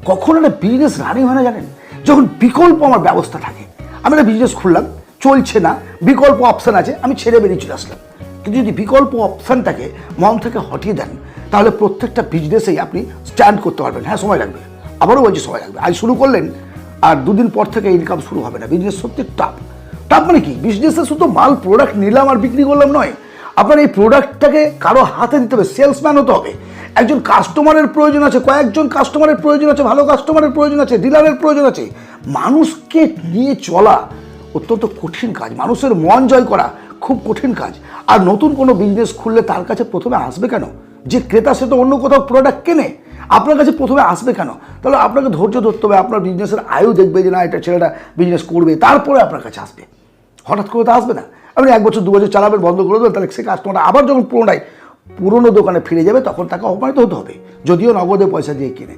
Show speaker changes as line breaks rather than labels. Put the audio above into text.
কখন একটা business running হয় না জানেন, যখন বিকল্প আমার ব্যবস্থা থাকে। আমি একটা বিজনেস খুললাম, চলছে না, বিকল্প অপশান আছে, আমি ছেড়ে বেরিয়ে চলে আসলাম। কিন্তু যদি বিকল্প অপশানটাকে মন থেকে হটিয়ে দেন, তাহলে প্রত্যেকটা বিজনেসেই আপনি স্ট্যান্ড করতে পারবেন। হ্যাঁ, সময় লাগবে, আবারও বলছি সময় লাগবে। আজ শুরু করলেন আর দুদিন পর থেকে ইনকাম শুরু হবে না। বিজনেস সত্যি টাফ। টাফ মানে কি, বিজনেসে শুধু মাল প্রোডাক্ট নিলাম আর বিক্রি করলাম নয়, আপনার এই প্রোডাক্টটাকে কারো হাতে দিতে হবে, সেলসম্যান হতে হবে। একজন কাস্টমারের প্রয়োজন আছে, কয়েকজন কাস্টমারের প্রয়োজন আছে, ভালো কাস্টমারের প্রয়োজন আছে, ডিলারের প্রয়োজন আছে। মানুষকে নিয়ে চলা অত্যন্ত কঠিন কাজ, মানুষের মন জয় করা খুব কঠিন কাজ। আর নতুন কোনো বিজনেস খুললে তার কাছে প্রথমে আসবে কেন? যে ক্রেতা, সে তো অন্য কোথাও প্রোডাক্ট কেনে, আপনার কাছে প্রথমে আসবে কেন? তাহলে আপনাকে ধৈর্য ধরতে হবে, আপনার বিজনেসের আয়ু দেখবে যে না, এটা ছেলেটা বিজনেস করবে, তারপরে আপনার কাছে আসবে। হঠাৎ করে তো আসবে না। আপনি 1 বছর 2 বছর চালাবেন, বন্ধ করে দেবেন, তাহলে সে কাস্টমার আবার যখন পুরোনো দোকানে ফিরে যাবে, তখন তাকে অপমানিত হতে হবে, যদিও নগদে পয়সা দিয়ে কিনে।